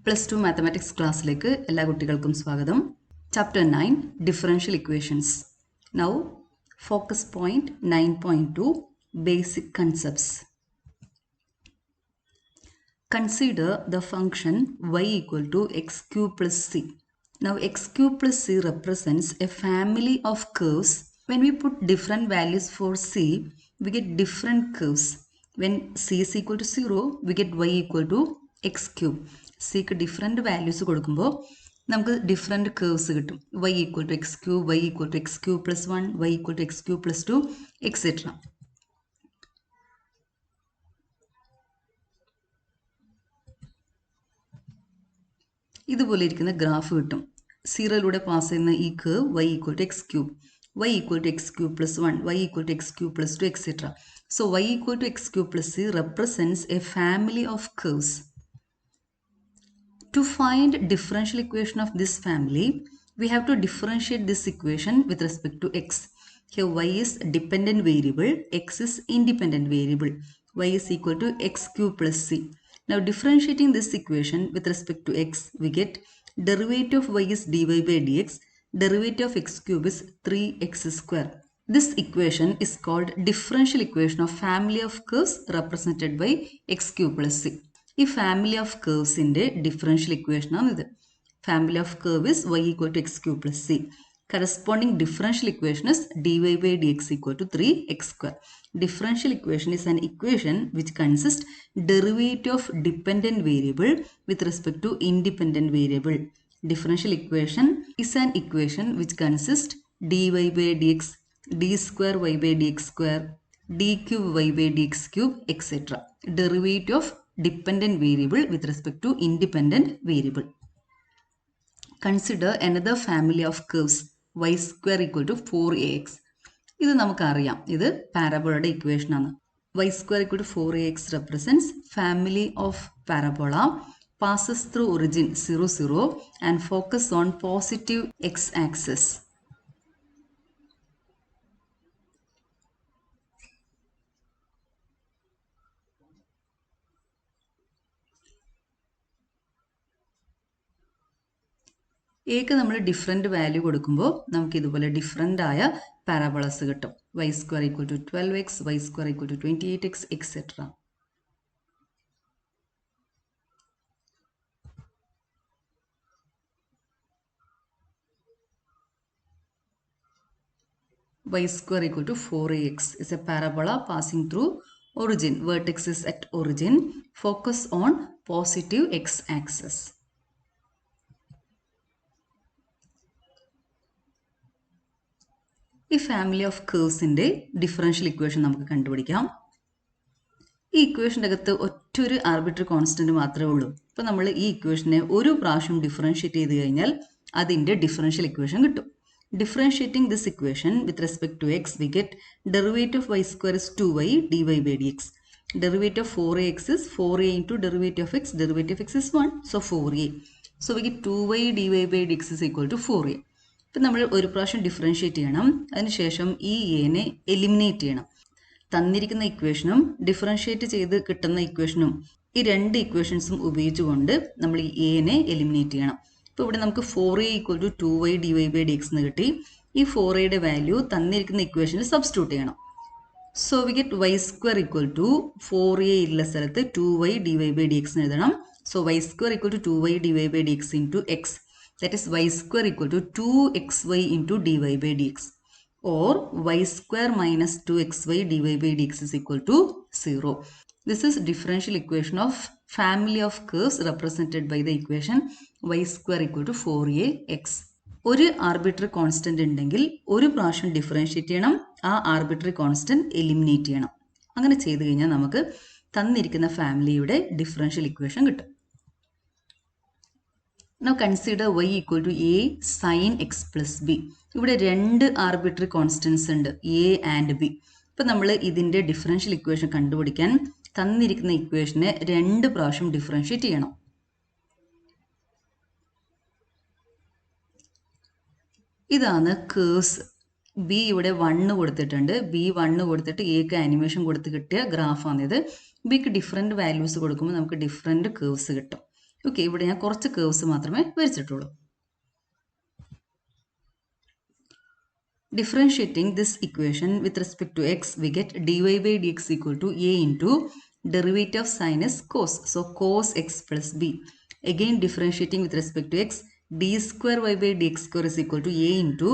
+2 mathematics ക്ലാസ്സിലേക്ക് എല്ലാ കുട്ടികൾക്കും സ്വാഗതം. Chapter 9 differential equations. Now focus point 9.2 basic concepts. Consider the function y equal to x cube plus c. Now x cube plus c represents a family of curves. When we put different values for c, we get different curves. When c is equal to 0, we get y equal to x cube. c ക്ക് different values കൊടുക്കുമ്പോൾ നമുക്ക് different curves കിട്ടും. y equal to x cube, y equal to x cube plus 1, y equal to x cube plus 2, etc. ഇതുപോലെ ഇരിക്കുന്ന graph കിട്ടും. സീറോയിലൂടെ pass ചെയ്യുന്ന ഈ curve y equal to x cube, y equal to x cube plus 1, y equal to x cube plus 2, etcetera. So y equal to x cube plus c represents a family of curves. To find differential equation of this family, we have to differentiate this equation with respect to x. Here y is dependent variable, x is independent variable. Y is equal to x cube plus c. Now differentiating this equation with respect to x, we get derivative of y is dy by dx, derivative of x cube is 3x square. This equation is called differential equation of family of curves represented by x cube plus c. ഈ family of curves ന്റെ differential equation ആണ് ഇത്. Family of curve is y equal to x cube plus c. Corresponding differential equation is dy by dx equal to 3x square. Differential equation is an equation which consists derivative of dependent variable with respect to independent variable. Differential equation is an equation which consists dy by dx, d square y by dx square, d cube y by dx cube, etc. Derivative of dependent variable with respect to independent variable. Consider another family of curves y square equal to 4ax. ഇത് നമുക്കറിയാം, ഇത് പാരബോളയുടെ equation ആണ്. y square equal to 4ax represents family of parabola passes through origin 0, 0 and focus on positive x-axis. എക്ക് നമ്മൾ different value കൊടുക്കുമ്പോൾ നമുക്ക് ഇതുപോലെ different ആയ പാരബോളസ് കിട്ടും. y square equal to 12x, y square equal to 28x, etcetera. y square equal to 4ax is a parabola passing through origin. Vertex is at origin. Focus on positive x-axis. ഈ family of കേഴ്സിൻ്റെ differential equation നമുക്ക് കണ്ടുപിടിക്കാം. ഈ ഇക്വേഷൻ്റെ അകത്ത് ഒറ്റൊരു arbitrary constant മാത്രമേ ഉള്ളൂ. അപ്പോൾ നമ്മൾ ഈ ഇക്വേഷനെ ഒരു പ്രാവശ്യം ഡിഫറൻഷ്യേറ്റ് ചെയ്ത് കഴിഞ്ഞാൽ അതിൻ്റെ ഡിഫറൻഷ്യൽ ഇക്വേഷൻ കിട്ടും. Differentiating this equation with respect to x we get derivative of y square is 2y dy by dx. Derivative of 4ax is 4a into derivative of x. Derivative of x is 1, so 4a. So we get 2y dy by dx is equal to 4a. ഇപ്പം നമ്മൾ ഒരു പ്രാവശ്യം differentiate ചെയ്യണം, അതിനുശേഷം ഈ എനെ eliminate ചെയ്യണം. തന്നിരിക്കുന്ന ഇക്വേഷനും ഡിഫറൻഷ്യേറ്റ് ചെയ്ത് കിട്ടുന്ന ഇക്വേഷനും ഈ രണ്ട് ഇക്വേഷൻസും ഉപയോഗിച്ചുകൊണ്ട് നമ്മൾ ഈ എനെ എലിമിനേറ്റ് ചെയ്യണം. ഇപ്പോൾ ഇവിടെ നമുക്ക് 4a equal to 2y dy by dx എന്ന് കിട്ടി. ഈ 4aയുടെ വാല്യൂ തന്നിരിക്കുന്ന ഇക്വേഷനിൽ സബ്സ്റ്റിറ്റ്യൂട്ട് ചെയ്യണം. So we get y square equal to 4a ഉള്ള സ്ഥലത്ത് 2y dy by dx എന്ന് എഴുതണം. So y square equal to 2y dy by dx into x. That is y square equal to 2xy into dy by dx, or y square minus 2xy dy by dx is equal to 0. This is differential equation of family of curves represented by the equation y square equal to 4ax. ഒരു arbitrary constant ഉണ്ടെങ്കിൽ ഒരു പ്രാവശ്യം differentiate ചെയ്യണം, ആ arbitrary constant eliminate ചെയ്യണം. അങ്ങനെ ചെയ്ത് കഴിഞ്ഞാൽ നമുക്ക് തന്നിരിക്കുന്ന ഫാമിലിയുടെ ഡിഫറൻഷ്യൽ ഇക്വേഷൻ കിട്ടും. Now consider y equal to a sin x plus b. ഇവിടെ രണ്ട് ആർബിട്രറി കോൺസ്റ്റൻസ് ഉണ്ട്, a ആൻഡ് b. ഇപ്പം നമ്മൾ ഇതിൻ്റെ ഡിഫറൻഷ്യൽ ഇക്വേഷൻ കണ്ടുപിടിക്കാൻ തന്നിരിക്കുന്ന ഇക്വേഷനെ രണ്ട് പ്രാവശ്യം ഡിഫറൻഷ്യേറ്റ് ചെയ്യണം. ഇതാണ് കേഴ്സ്. b ഇവിടെ 1 കൊടുത്തിട്ടുണ്ട്, b 1 കൊടുത്തിട്ട് എക്ക് ആനിമേഷൻ കൊടുത്ത് കിട്ടിയ ഗ്രാഫാണിത്. ബിക്ക് ഡിഫറെൻറ്റ് വാല്യൂസ് കൊടുക്കുമ്പോൾ നമുക്ക് ഡിഫറെൻറ്റ് കേഴ്സ് കിട്ടും. ഓക്കെ, ഇവിടെ ഞാൻ കുറച്ച് കേർവ്സ് മാത്രമേ വരച്ചിട്ടുള്ളൂ. Differentiating this equation with respect to x, we get dy by dx equal to a into derivative of sin is cos. So cos x plus b. Again differentiating with respect to x, d square y by dx square is equal to a into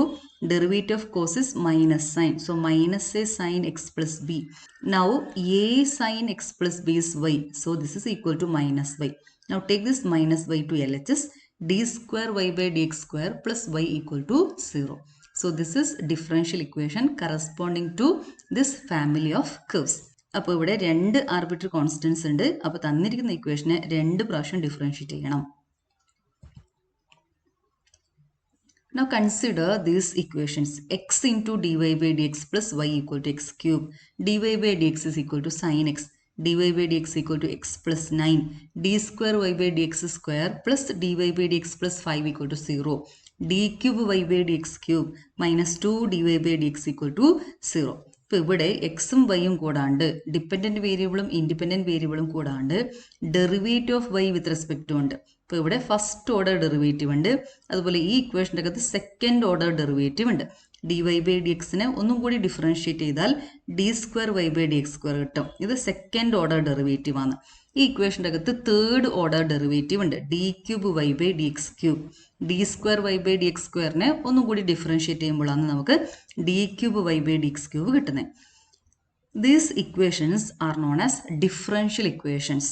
derivative of cos is minus sin. So minus a sin x plus b. Now a sin x plus b is y. So this is equal to minus y. Now take this minus y to LHS. D square y by dx square plus y equal to 0. So this is differential equation corresponding to this family of curves. അപ്പോൾ ഇവിടെ രണ്ട് arbitrary constants ഉണ്ട്. അപ്പോൾ തന്നിരിക്കുന്ന ഇക്വേഷനെ രണ്ട് പ്രാവശ്യം differentiate ചെയ്യണം. Now consider these equations. X into dy by dx plus y equal to x cube. dy by dx is equal to sin x. dy by dx equal to x plus 9. d square y by dx square plus dy by dx plus 5 equal to 0. d cube y by dx cube minus 2 dy by dx equal to 0. ഇപ്പോൾ ഇവിടെ എക്സും വൈയും കൂടാണ്ട് dependent വേരിയബിളും independent വേരിയബിളും കൂടാണ്ട് derivative of y with respect ഉണ്ട്. ഇപ്പോൾ ഇവിടെ ഫസ്റ്റ് ഓർഡർ ഡെറിവേറ്റീവ് ഉണ്ട്. അതുപോലെ ഈ ഇക്വേഷൻ്റെ അകത്ത് സെക്കൻഡ് ഓർഡർ ഡെറിവേറ്റീവ് ഉണ്ട്. dy by dxനെ ഒന്നും കൂടി ഡിഫറൻഷിയേറ്റ് ചെയ്താൽ d square y by dx square കിട്ടും. ഇത് സെക്കൻഡ് ഓർഡർ ഡെറിവേറ്റീവ് ആണ്. ഈ ഇക്വേഷൻ്റെ അകത്ത് തേർഡ് ഓർഡർ ഡെറിവേറ്റീവ് ഉണ്ട്. d cube y by dx cube. d square y by dx സ്ക്വയറിനെ ഒന്നും കൂടി ഡിഫറൻഷിയേറ്റ് ചെയ്യുമ്പോഴാണ് നമുക്ക് d cube y by dx cube കിട്ടുന്നത്. These equations are known as differential equations.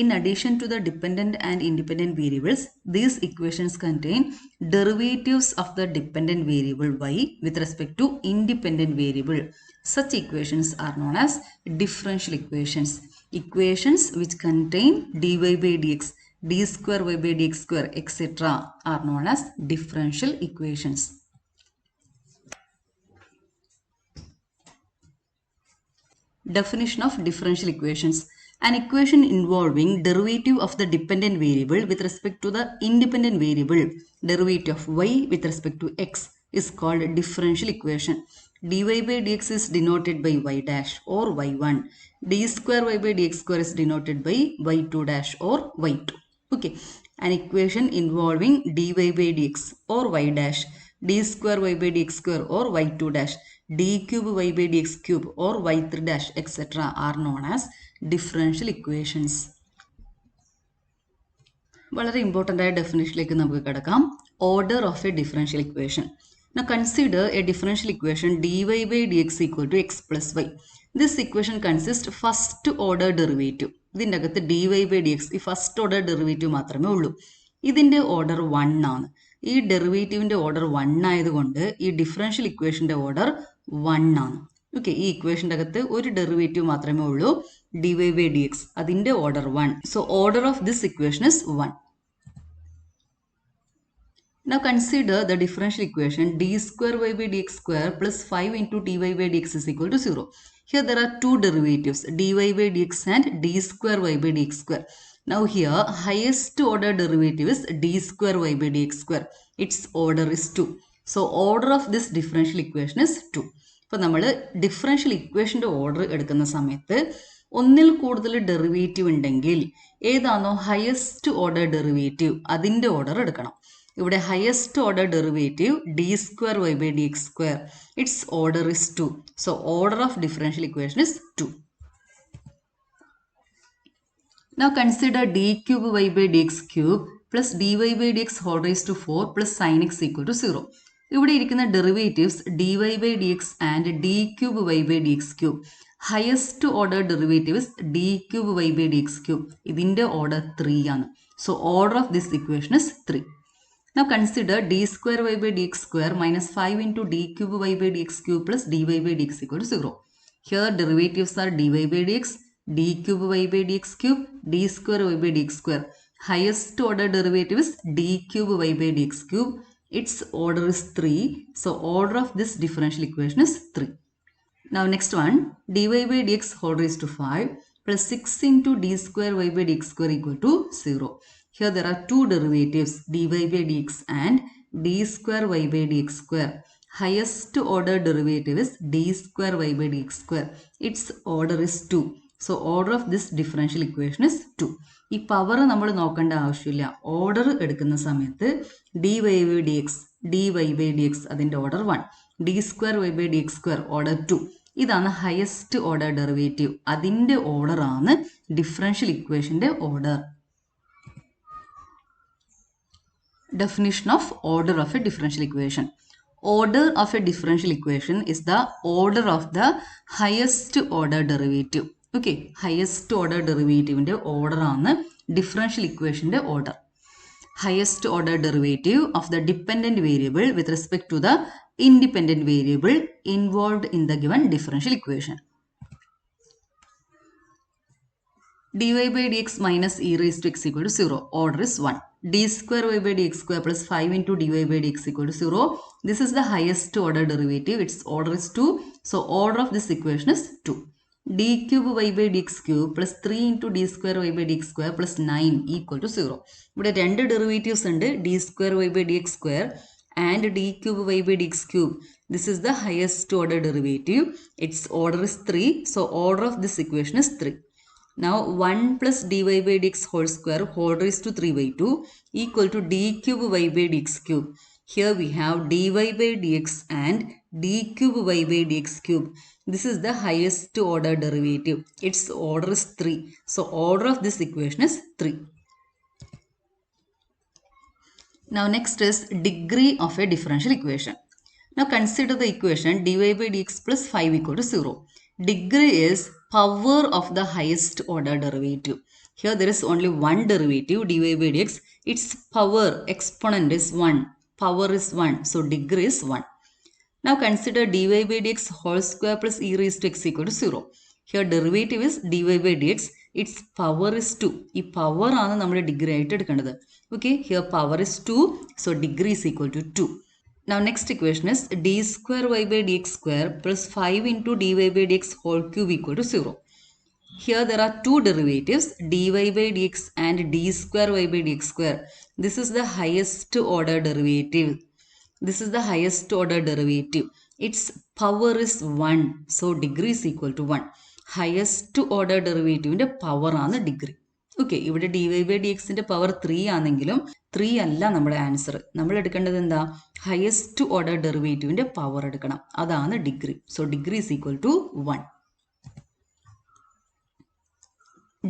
In addition to the dependent and independent variables, these equations contain derivatives of the dependent variable y with respect to independent variable. Such equations are known as differential equations. Equations which contain dy by dx, d square y by dx square, etc. are known as differential equations. Definition of differential equations. An equation involving derivative of the dependent variable with respect to the independent variable, derivative of y with respect to x, is called a differential equation. dy by dx is denoted by y dash or y1. d square y by dx square is denoted by y2 dash or y2. Okay. An equation involving dy by dx or y dash, d square y by dx square or y2 dash, d cube y by dx cube or y3 dash, etc. are known as differential equations. വളരെ important ആയ ഡെഫിനിഷനിലേക്ക് നമുക്ക് കിടക്കാം. Order of A differential equation. Now consider a differential equation dy by dx equal to x plus y. This equation consists first order derivative. ഇതിൻ്റെ അകത്ത് dy by dx ഈ first order derivative മാത്രമേ ഉള്ളൂ. ഇതിൻ്റെ order 1 ആണ്. ഈ ഡെറിവേറ്റീവിൻ്റെ order 1 ആയതുകൊണ്ട് ഈ ഡിഫറൻഷ്യൽ ഇക്വേഷൻ്റെ ഓർഡർ 1 ആണ്. ഓക്കെ, ഈ ഇക്വേഷൻ്റെ അകത്ത് ഒരു ഡെറിവേറ്റീവ് മാത്രമേ ഉള്ളൂ, dy by dx. അതിൻ്റെ order 1. So order of this equation is 1. Now consider the differential equation d square y by dx square plus 5 into dy by dx is equal to 0. Here there are two derivatives, dy by dx and d square y by dx square. Now here highest order derivative is d square y by dx square. Its order is 2. So order of this differential equation is 2. അപ്പോൾ നമ്മൾ differential ഇക്വേഷൻ്റെ order എടുക്കുന്ന സമയത്ത് ഒന്നിൽ കൂടുതൽ derivative ഉണ്ടെങ്കിൽ ഏതാണോ highest order derivative അതിൻ്റെ ഓർഡർ എടുക്കണം. ഇവിടെ highest order derivative d square y by d x square, it's order is 2. So order of differential equation is 2. Now consider d cube y by dx cube plus dy by dx whole raised to 4 plus sin x equal to 0. ഇവിടെ ഇരിക്കുന്ന derivatives dy by dx and d cube y by dx cube. Highest order derivatives d cube y by dx cube. ഇതിൻ്റെ order 3 ആണ്. So order of this equation is 3. Now consider d square y by dx square minus 5 into d cube y by dx cube plus dy by dx equal to 0. Here derivatives are dy by dx, d cube y by dx cube, d square y by dx square. Highest order derivative is d cube y by dx cube. Its order is 3. So order of this differential equation is 3. Now next one, dy by dx whole raised to 5 plus 6 into d square y by dx square equal to 0. Here there are two derivatives dy by dx and d square y by dx square. Highest order derivative is d square y by dx square. Its order is 2. So order of this differential equation is 2. ഈ power നമ്മൾ നോക്കേണ്ട ആവശ്യമില്ല. Order എടുക്കുന്ന സമയത്ത് dy by dx അതിൻ്റെ order 1, d square y by dx square order 2. ഇതാണ് highest order derivative. അതിൻ്റെ order ആണ് ഡിഫറൻഷ്യൽ ഇക്വേഷൻ്റെ order. Definition of order of a differential equation. Order of a differential equation is the order of the highest order derivative. Okay, highest order derivative in the order on the differential equation the order. Highest order derivative of the dependent variable with respect to the independent variable involved in the given differential equation. dy by dx minus e raised to x equal to 0. Order is 1. d square y by dx square plus 5 into dy by dx equal to 0. This is the highest order derivative. Its order is 2. So order of this equation is 2. d cube y by dx cube plus 3 into d square y by dx square plus 9 equal to 0. ഇവിടെ രണ്ട് derivatives ഉണ്ട്, d square y by dx square and d cube y by dx cube. This is the highest order derivative. Its order is 3. So order of this equation is 3. Now 1 plus dy by dx whole square whole raised to 3 by 2 equal to d cube y by dx cube. Here we have dy by dx and d cube y by dx cube. This is the highest order derivative. Its order is 3. So order of this equation is 3. Now next is degree of a differential equation. Now consider the equation dy by dx plus 5 equal to 0. Degree is power of the highest order derivative. Here there is only one derivative dy by dx. Its power exponent is 1. Power is 1. So degree is 1. Now consider dy by dx whole square plus e raised to x equal to 0. Here derivative is dy by dx. Its power is 2. ഈ power ആണ് നമ്മൾ degree ആയിട്ട് എടുക്കേണ്ടത്. Okay, here power is 2. So degree is equal to 2. Now next equation is d square y by dx square plus 5 into dy by dx whole cube equal to 0. Here there are two derivatives dy by dx and d square y by dx square. This is the highest order derivative. This is the highest order derivative. Its power is 1. So degree is equal to 1. Highest order derivative in the power on the degree. Okay, ഇവിടെ dy by dxന്റെ power 3 ആണെങ്കിലും 3 അല്ല നമ്മുടെ answer. നമ്മൾ എടുക്കേണ്ടത് എന്താ? Highest order ഡെറിവേറ്റീവിന്റെ power എടുക്കണം. അതാണ് degree. So degree is equal to 1.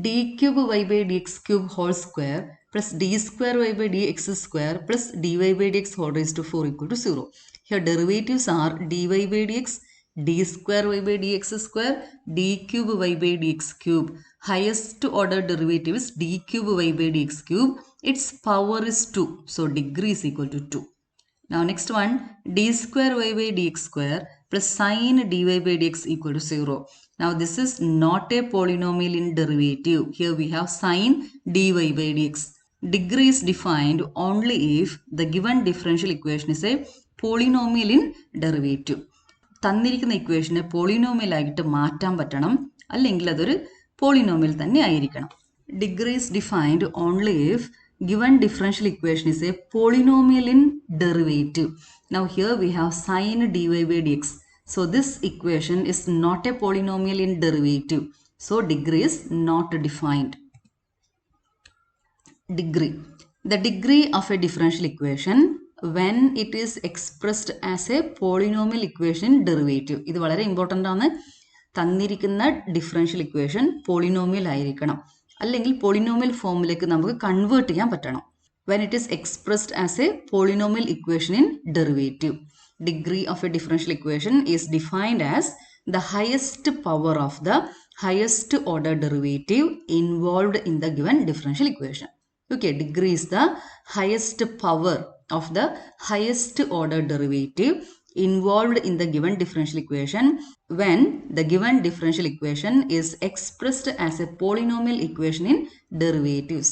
d cube y by dx cube whole square plus d square y by dx square plus dy by dx whole raised to 4 equal to 0. Here derivatives are dy by dx, d square y by dx square, d cube y by dx cube. Highest order derivative is d cube y by dx cube. Its power is 2. So degree is equal to 2. Now next one, d square y by dx square plus sin dy by dx equal to 0. Now this is not a polynomial in derivative. Here we have sin dy by dx. Degree is defined only if the given differential equation is a polynomial in derivative. തന്നിരിക്കുന്ന ഇക്വേഷനെ polynomial ആയിട്ട് മാറ്റാൻ പറ്റണം, അല്ലെങ്കിൽ അതൊരു polynomial തന്നെ ആയിരിക്കണം. Degree is defined only if given differential equation is a polynomial in derivative. Now here we have sin dy by dx. So this equation is not a polynomial in derivative. So degree is not defined. Degree. The degree of a differential equation when it is expressed as a polynomial equation derivative. ഇത് വളരെ important ആണ്. തന്നിരിക്കുന്ന differential equation polynomial ആയിരിക്കണം, അല്ലെങ്കിൽ polynomial ഫോമിലേക്ക് നമുക്ക് convert ചെയ്യാൻ പറ്റണം. when it is expressed as a polynomial equation in derivative. Degree of a differential equation is defined as the highest power of the highest order derivative involved in the given differential equation. Okay, degree is the highest power of the highest order derivative involved in the given differential equation when the given differential equation is expressed as a polynomial equation in derivatives.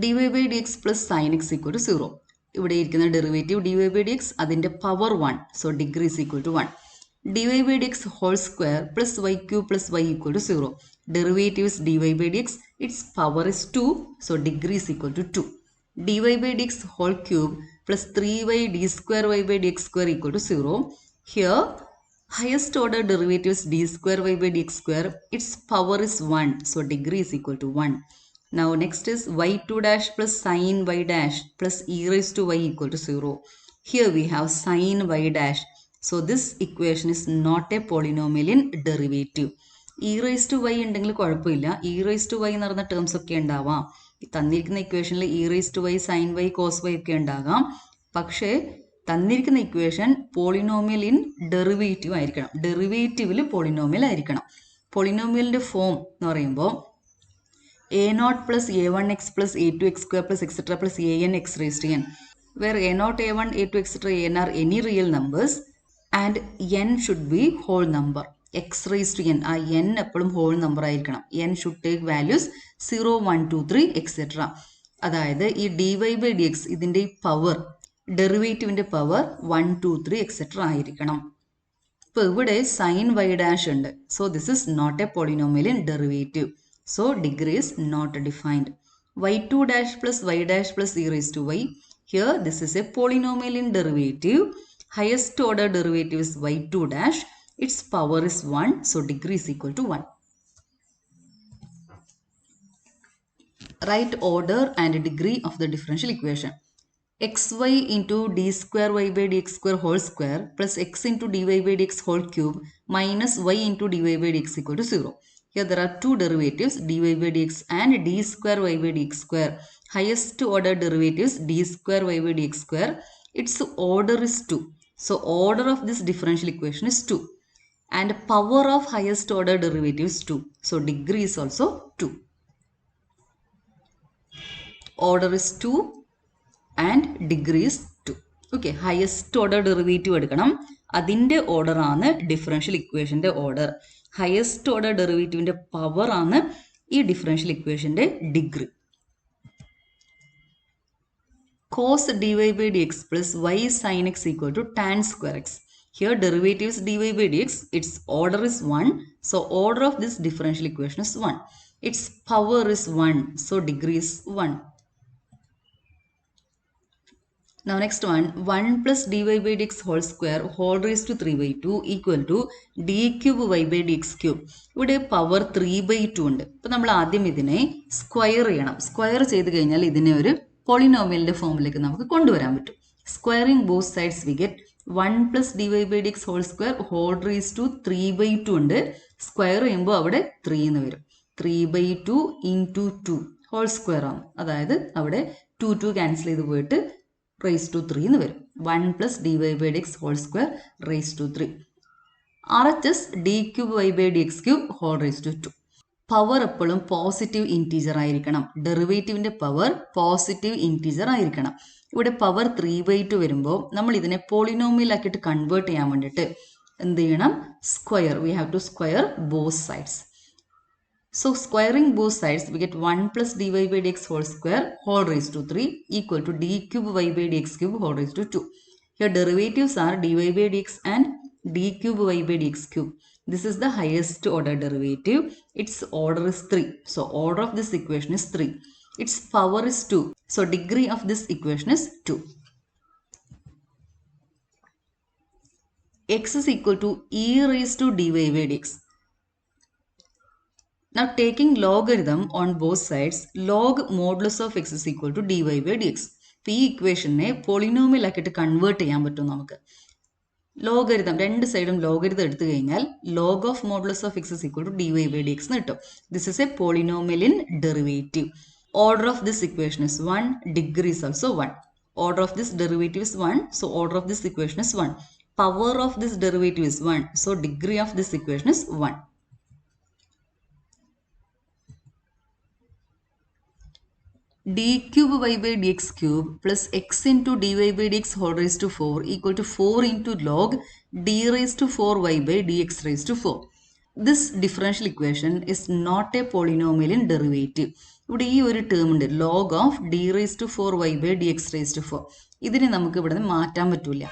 dy by dx plus sin x equal to 0. ഇവിടെ ഇരിക്കുന്ന derivative dy by dx അതിൻ്റെ power 1. So degree is equal to 1. dy by dx whole square plus y cube plus y equal to 0. Derivative is dy by dx. Its power is 2. So degree is equal to 2. dy by dx whole cube plus 3y d square y by dx square equal to 0. Here Highest order derivative is d square y by dx square. Its power is 1. So degree is equal to 1. Now next is y2 dash plus sine y dash plus e raised to y equal to 0. Here we have sine y dash. So this equation is not a polynomial in derivative. e raised to y ഉണ്ടെങ്കിൽ കുഴപ്പമില്ല. e raised to y എന്ന് പറയുന്ന terms ഒക്കെ ഉണ്ടാവാം. തന്നിരിക്കുന്ന ഇക്വേഷനിൽ e raised to y sin y cos y ഒക്കെ ഉണ്ടാകാം. പക്ഷേ തന്നിരിക്കുന്ന ഇക്വേഷൻ പോളിനോമിയൽ ഇൻ ഡെറിവേറ്റീവ് ആയിരിക്കണം. ഡെറിവേറ്റീവിൽ പോളിനോമിയൽ ആയിരിക്കണം. പോളിനോമിയലിൻ്റെ ഫോം എന്ന് പറയുമ്പോൾ a0 plus a1x plus a2x square plus etc plus an x raised to n, where a0, a1, a2, etc, an are any real numbers and n should be whole number. x raised to n, ആ n എപ്പോഴും whole number ആയിരിക്കണം. n should take values 0, 1, 2, 3 etc. അതായത് ഈ dy by dx ഇതിൻ്റെ power, ഡെറിവേറ്റീവിൻ്റെ power 1, 2, 3 etcetera ആയിരിക്കണം. ഇപ്പോൾ ഇവിടെ സൈൻ വൈ ഡാഷ് ഉണ്ട്. So this is not a polynomial in derivative. So degree is not defined. y2 dash plus y dash plus e raised to y. Here this is a polynomial in derivative. Highest order derivative is y2 dash. Its power is 1. So degree is equal to 1. Write order and degree of the differential equation. xy into d square y by dx square whole square plus x into dy by dx whole cube minus y into dy by dx equal to 0. Here there are two derivatives, dy by dx and d square y by dx square. Highest order derivatives d square y by dx square. Its order is 2. So order of this differential equation is 2. And power of highest order derivative is 2. So degree is also 2. Order is 2 and degree is 2. Okay, highest order derivative എടുക്കണം. അതിൻ്റെ order ആണ് differential ഇക്വേഷൻ്റെ order. Highest order ഡെറിവേറ്റീവിൻ്റെ power ആണ് ഈ differential ഇക്വേഷൻ്റെ degree. cos dy by dx plus y sin x equal to tan square x. Here derivative is dy by dx. Its order is 1. So order of this differential equation is 1. Its power is 1. So degree is 1. Now next one, 1 plus dy by dx whole square whole raised to 3 by 2 equal to d cube y by dx cube. ഇവിടെ power 3 by 2 ഉണ്ട്. അപ്പോൾ നമ്മൾ ആദ്യം ഇതിനെ square ചെയ്യണം. Square ചെയ്ത് കഴിഞ്ഞാൽ ഇതിനെ ഒരു പോളിനോമിയലിൻ്റെ ഫോമിലേക്ക് നമുക്ക് കൊണ്ടുവരാൻ പറ്റും. Squaring both sides we get 1 plus dy by dx whole square whole raised to 3 by 2 ഉണ്ട്. സ്ക്വയർ ചെയ്യുമ്പോൾ അവിടെ 3 എന്ന് വരും. 3 by 2 into 2 ഹോൾ സ്ക്വയർ ആണ്. അതായത് അവിടെ 2 2 ക്യാൻസൽ ചെയ്ത് പോയിട്ട് raised to 3 എന്ന് വരും. 1 plus dy by dx whole square raised to 3. RHS d cube y by dx cube whole raised to 2. Power എപ്പോഴും പോസിറ്റീവ് ഇൻറ്റീജർ ആയിരിക്കണം. ഡെറിവേറ്റീവിൻ്റെ പവർ പോസിറ്റീവ് ഇൻറ്റീജർ ആയിരിക്കണം. ഇവിടെ പവർ 3 by 2 വരുമ്പോൾ നമ്മൾ ഇതിനെ പോളിനോമിയൽ ആക്കിയിട്ട് കൺവേർട്ട് ചെയ്യാൻ വേണ്ടിയിട്ട് എന്ത് ചെയ്യണം? Square. We have to square both sides. So squaring both sides, we get 1 plus dy by dx whole square whole raised to 3 equal to d cube y by dx cube whole raised to 2. Here derivatives are dy by dx and d cube y by dx cube. This is the highest order derivative. Its order is 3. So order of this equation is 3. Its power is 2. So degree of this equation is 2. X is equal to e raised to dy by dx. Now taking logarithm on both sides, log modulus of x is equal to dy by dx. അപ്പോൾ ഈ ഇക്വേഷനെ polynomial ആക്കിയിട്ട് convert ചെയ്യാൻ പറ്റും നമുക്ക്. Logarithm രണ്ട് സൈഡും logarithm എടുത്തു കഴിഞ്ഞാൽ log of modulus of x is equal to dy by dx എന്ന് കിട്ടും. This is a polynomial in derivative. Order of this equation is 1. Degree is also 1. Order of this derivative is 1. So order of this equation is 1. Power of this derivative is 1. So degree of this equation is 1. d cube y by dx cube plus x into dy by dx whole raised to 4 equal to 4 into log d raised to 4y by dx raised to 4. This differential equation is not a polynomial in derivative. ഇവിടെ ഈ ഒരു term ഉണ്ട്, log of d raised to 4y by dx raised to 4. ഇതിനെ നമുക്ക് ഇവിടെ നിന്ന് മാറ്റാൻ പറ്റില്ല.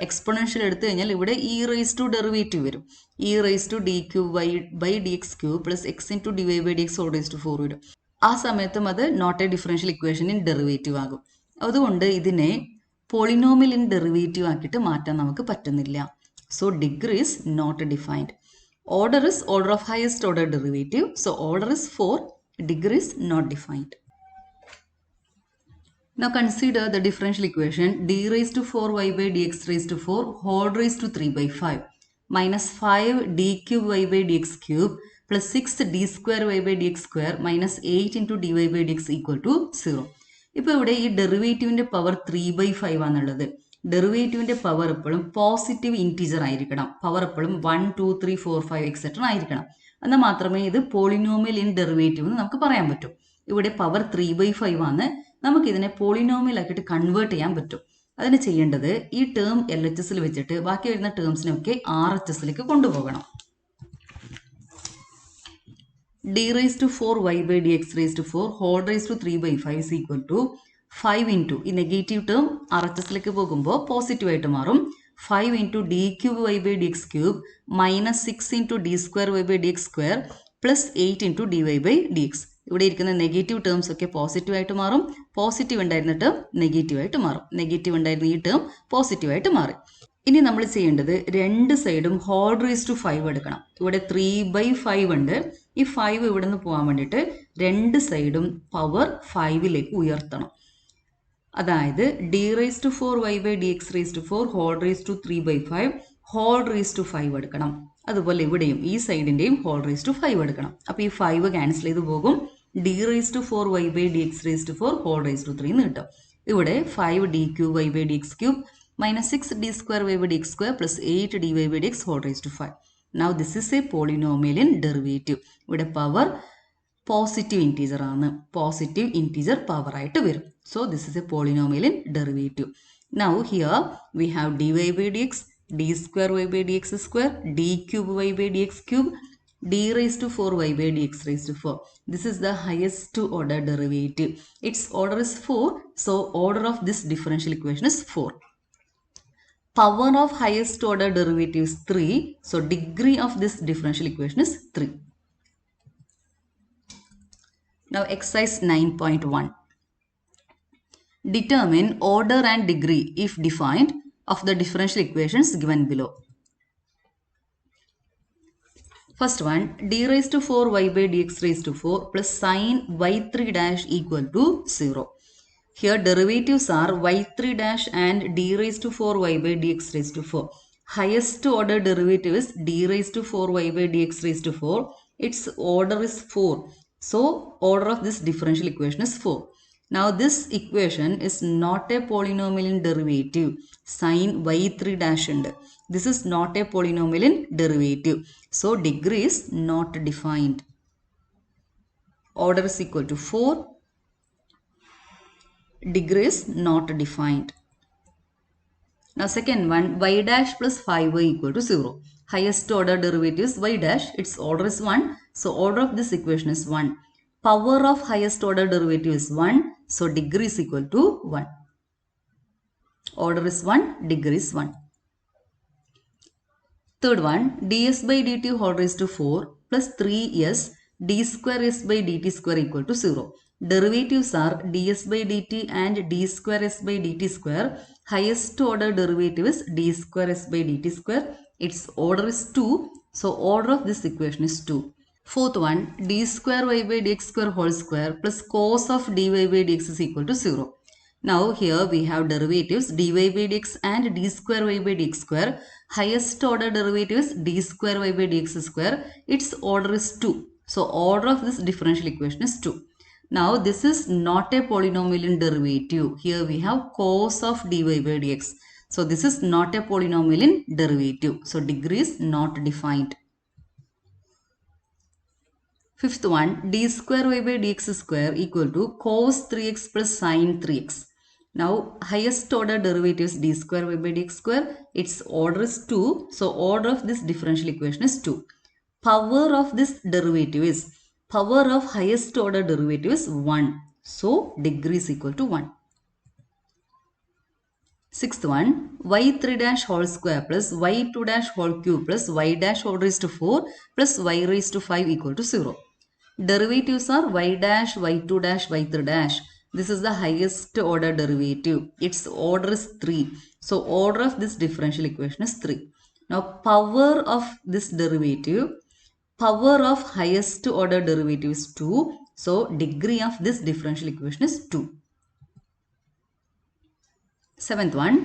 എക്സ്പൊണൻഷ്യൽ എടുത്തു കഴിഞ്ഞാൽ ഇവിടെ e raised to ഡെറിവേറ്റീവ് വരും. e raised to d cube y by dx cube plus x into dy by dx whole raised to 4 വരും. ആ സമയത്തും അത് not a differential equation in derivative ആകും. അതുകൊണ്ട് ഇതിനെ പോളിനോമിയൽ ഇൻ ഡെറിവേറ്റീവ് ആക്കിയിട്ട് മാറ്റാൻ നമുക്ക് പറ്റുന്നില്ല. So degree is not defined. Order is order of highest order derivative. So order is 4. Degree is not defined. Now consider the differential equation d raised to 4y by dx raised to 4 whole raised to 3 by 5 minus 5 d cube y by dx cube plus 6 d square y by dx square minus 8 into dy by dx equal to 0. ഇപ്പോൾ ഇവിടെ ഈ ഡെറിവേറ്റീവിൻ്റെ power 3/5 ആണുള്ളത്. ഡെറിവേറ്റീവിൻ്റെ power എപ്പോഴും positive integer ആയിരിക്കണം. Power എപ്പോഴും 1, 2, 3, 4, 5 etcetera ആയിരിക്കണം. എന്നാൽ മാത്രമേ ഇത് പോളിനോമിയൽ ഇൻ ഡെറിവേറ്റീവ് എന്ന് നമുക്ക് പറയാൻ പറ്റും. ഇവിടെ പവർ 3/5 ആണ്. നമുക്കിതിനെ പോളിനോമിയൽ ആക്കിയിട്ട് കൺവേർട്ട് ചെയ്യാൻ പറ്റും. അതിന് ചെയ്യേണ്ടത് ഈ ടേം LHSൽ വെച്ചിട്ട് ബാക്കി വരുന്ന ടേംസിനൊക്കെ RHSലേക്ക് കൊണ്ടുപോകണം. d raised to 4y by dx raised to 4 whole raised to 3 by 5 is equal to 5 into ഈ നെഗറ്റീവ് ടേം RHSലേക്ക് പോകുമ്പോൾ പോസിറ്റീവ് ആയിട്ട് മാറും. 5 into d cube y by dx cube minus 6 into d square y by dx square plus 8 into dy by dx. ഇവിടെ ഇരിക്കുന്ന negative terms ഒക്കെ positive ആയിട്ട് മാറും. Positive ഉണ്ടായിരുന്ന ടേം നെഗറ്റീവ് ആയിട്ട് മാറും. നെഗറ്റീവ് ഉണ്ടായിരുന്ന ഈ ടേം പോസിറ്റീവ് ആയിട്ട് മാറി. ഇനി നമ്മൾ ചെയ്യേണ്ടത് രണ്ട് സൈഡും ഹോൾ റേസ് ടു 5 എടുക്കണം. ഇവിടെ 3/5 ഉണ്ട്. ഈ 5 ഇവിടെ നിന്ന് പോകാൻ വേണ്ടിയിട്ട് രണ്ട് സൈഡും പവർ 5ലേക്ക് ഉയർത്തണം. അതായത് d raised to 4y by dx raised to 4 whole raised to 3/5 whole raised to 5 എടുക്കണം. അതുപോലെ ഇവിടെയും ഈ സൈഡിൻ്റെയും whole raised to 5 എടുക്കണം. അപ്പോൾ ഈ 5 ക്യാൻസൽ ചെയ്ത് പോകും. d raised to 4y by dx raised to 4 whole raised to 3 എന്ന് കിട്ടും. ഇവിടെ 5 d cube y by dx cube minus 6 d square y by dx square plus 8 dy by dx whole raised to 5. Now this is a polynomial in derivative. ഇവിടെ power positive integer ആണ്. Positive integer power ആയിട്ട് വരും. So this is a polynomial in derivative. Now here we have dy by dx, d square y by dx square, d cube y by dx cube, d raised to 4y by dx raised to 4. This is the highest order derivative. Its order is 4. So order of this differential equation is 4. Power of highest order derivative is 3. So degree of this differential equation is 3. Now exercise 9.1. Determine order and degree if defined of the differential equations given below. First one, d raised to 4y by dx raised to 4 plus sin y3 dash equal to 0. Here derivatives are y3 dash and d raised to 4y by dx raised to 4. Highest order derivative is d raised to 4y by dx raised to 4. Its order is 4. So order of this differential equation is 4. Now this equation is not a polynomial in derivative. Sin y3 dash ഉണ്ട്. This is not a polynomial in derivative. So degree is not defined. Order is equal to 4. Degree is not defined. Now second one, y dash plus 5y equal to 0. Highest order derivative is y dash. Its order is 1. So order of this equation is 1. Power of highest order derivative is 1. So degree is equal to 1. Order is 1. Degree is 1. Third one, ds by dt whole raised to 4 plus 3s d square s by dt square equal to 0. Derivatives are ds by dt and d square s by dt square. Highest order derivative is d square s by dt square. Its order is 2. So order of this equation is 2. Fourth one, d square y by dx square whole square plus cos of dy by dx is equal to 0. Now here we have derivatives dy by dx and d square y by dx square. Highest order derivative is d square y by dx square. Its order is 2. So order of this differential equation is 2. Now this is not a polynomial in derivative. Here we have cos of dy by dx. So this is not a polynomial in derivative. So degree is not defined. Fifth one, d square y by dx square equal to cos 3x plus sin 3x. Now highest order derivative is d square y by dx square. Its order is 2. So order of this differential equation is 2. Power of this derivative is, power of highest order derivative is 1. So degree is equal to 1. Sixth one, y3 dash whole square plus y2 dash whole cube plus y dash whole raised to 4 plus y raised to 5 equal to 0. Derivatives are y dash, y2 dash, y3 dash. This is the highest order derivative. Its order is 3. So order of this differential equation is 3. Now power of this derivative, power of highest order derivative is 2. So degree of this differential equation is 2. Seventh one,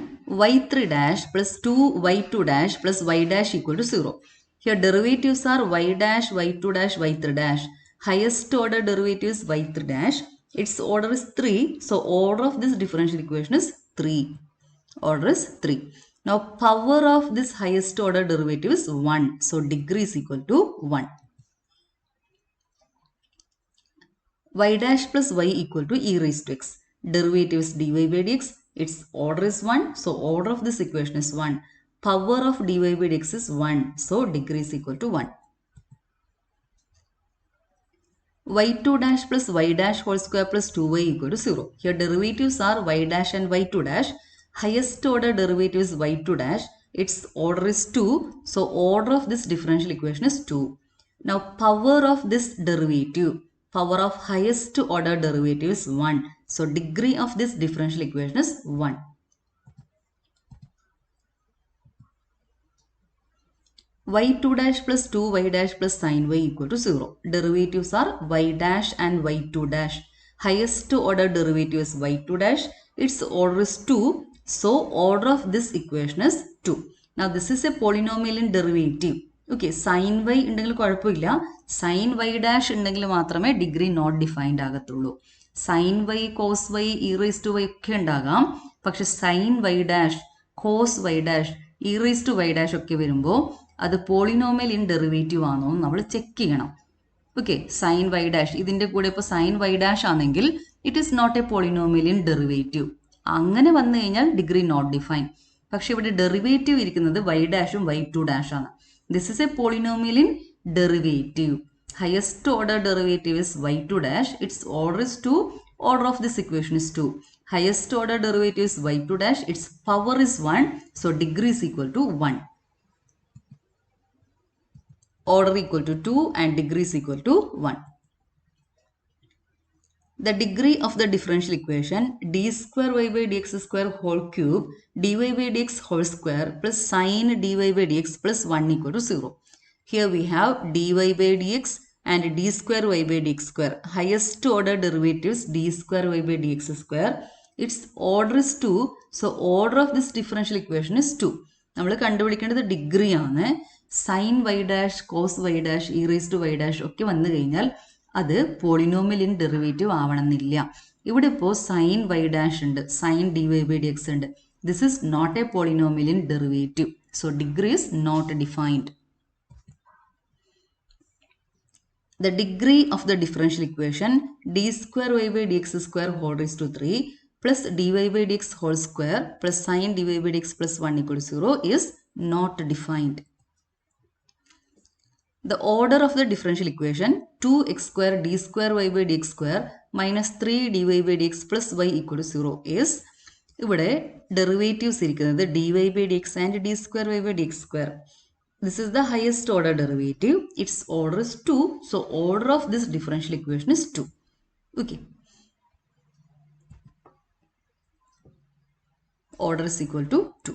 y3 dash plus 2y2 dash plus y dash equal to 0. Here derivatives are y dash, y2 dash, y3 dash. Highest order derivative is y3 dash. Its order is 3. So order of this differential equation is 3. Order is 3. Now power of this highest order derivative is 1. So degree is equal to 1. Y dash plus y equal to e raised to x. Derivative is dy by dx. Its order is 1. So order of this equation is 1. Power of dy by dx is 1. So degree is equal to 1. Y2 dash plus y dash whole square plus 2y equal to 0. Here derivatives are y dash and y2 dash. Highest order derivative is y2 dash. Its order is 2. So order of this differential equation is 2. Now power of this derivative, power of highest order derivative is 1. So degree of this differential equation is 1. Y2 dash plus 2y dash plus sin y equal to 0. Derivatives are y dash and y2 dash. Highest order derivative is y2 dash. Its order is 2. So order of this equation is 2. Now this is a polynomial in derivative. Okay, sin y ഉണ്ടെങ്കിൽ കുഴപ്പമില്ല. Sin y dash ഉണ്ടെങ്കിൽ മാത്രമേ degree not defined ആകത്തുള്ളൂ. Sin y, cos y, e raised to y ഒക്കെ ഉണ്ടാകാം. പക്ഷെ sin y dash, cos y dash, e raised to y dash ഒക്കെ വരുമ്പോൾ അത് പോളിനോമിയൽ ഇൻ ഡെറിവേറ്റീവ് ആണോ എന്ന് നമ്മൾ ചെക്ക് ചെയ്യണം. ഓക്കെ, സൈൻ വൈ ഡാഷ് ഇതിൻ്റെ കൂടെ ഇപ്പോൾ സൈൻ വൈ ഡാഷ് ആണെങ്കിൽ it is not a polynomial in derivative. അങ്ങനെ വന്നു കഴിഞ്ഞാൽ ഡിഗ്രി നോട്ട് ഡിഫൈൻ. പക്ഷെ ഇവിടെ ഡെറിവേറ്റീവ് ഇരിക്കുന്നത് വൈ ഡാഷും y2 ഡാഷ് ആണ്. This is A polynomial in derivative. Highest order derivative is y2 dash. Its order is 2. Order of this equation is 2. Highest order derivative is y2 dash. Its power is 1. So degree is equal to 1. Order equal to 2 and degree is equal to 1. The degree of the differential equation d square y by dx square whole cube dy by dx whole square plus sin dy by dx plus 1 equal to 0. Here we have dy by dx and d square y by dx square. Highest order derivatives d square y by dx square. Its order is 2. So order of this differential equation is 2. നമ്മൾ കണ്ടുപിടിക്കേണ്ടത് degree ആണ്. Sine y dash, cos y dash, e raise to y dash ഒക്കെ വന്നു കഴിഞ്ഞാൽ അത് polynomial in derivative ആവണമെന്നില്ല. ഇവിടെ ഇപ്പോൾ സൈൻ വൈ ഡാഷ് ഉണ്ട്, sine d y by d x ഉണ്ട്. This is not a polynomial in derivative. So degree is not defined. The degree of the differential equation d square y by dx square whole raised to 3 plus dy by dx whole square plus sin dy by dx plus 1 equal to 0 is not defined. The order of the differential equation 2x square d square y by dx square minus 3 dy by dx plus y equal to 0 is, ഇവിടെ derivatives ഇരിക്കുന്നത് dy by dx and d square y by dx square. This is the highest order derivative. Its order is 2. So order of this differential equation is 2. Okay. Order is equal to 2.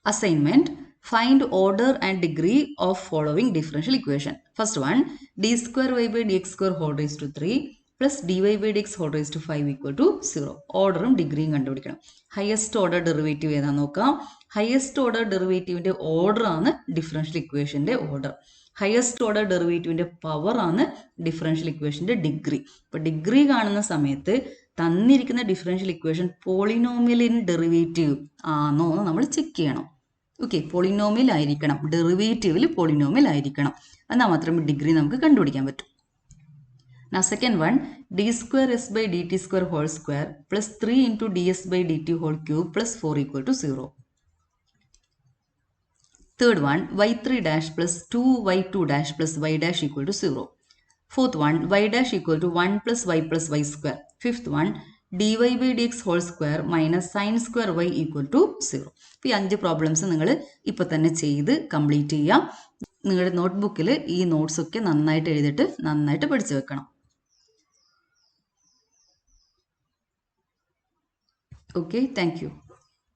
Assignment. Find order and degree of following differential equation. First one, d square y by dx square whole raised to 3 plus dy by dx whole raised to 5 equal to 0. ഓർഡറും ഡിഗ്രിയും കണ്ടുപിടിക്കണം. Highest order derivative ഏതാണെന്ന് നോക്കാം. Highest order ഡെറിവേറ്റീവിൻ്റെ order ആണ് differential ഇക്വേഷൻ്റെ order. Highest order ഡെറിവേറ്റീവിൻ്റെ power ആണ് ഡിഫറൻഷ്യൽ ഇക്വേഷൻ്റെ ഡിഗ്രി. ഇപ്പോൾ ഡിഗ്രി കാണുന്ന സമയത്ത് തന്നിരിക്കുന്ന differential equation polynomial in derivative ആണോ എന്ന് നമ്മൾ ചെക്ക് ചെയ്യണം. ഓക്കെ, പോളിനോമിയൽ ആയിരിക്കണം, ഡെറിവേറ്റീവിൽ പോളിനോമിയൽ ആയിരിക്കണം. എന്നാൽ മാത്രമേ ഡിഗ്രി നമുക്ക് കണ്ടുപിടിക്കാൻ പറ്റൂ. Now second one, d square s by dt square whole square plus 3 into ds by dt whole cube plus 4 equal to 0. Third one, y3 dash plus 2y2 dash plus y dash equal to 0. Fourth one, y dash equal to 1 plus y square. Fifth one, dy by dx whole square minus sin square y equal to 0. ഈ 5 problems നിങ്ങൾ ഇപ്പോൾ തന്നെ ചെയ്ത് complete ചെയ്യാം. നിങ്ങളുടെ നോട്ട്ബുക്കിൽ ഈ notes ഒക്കെ നന്നായിട്ട് എഴുതിയിട്ട് നന്നായിട്ട് പഠിച്ചു വെക്കണം. Okay, thank you.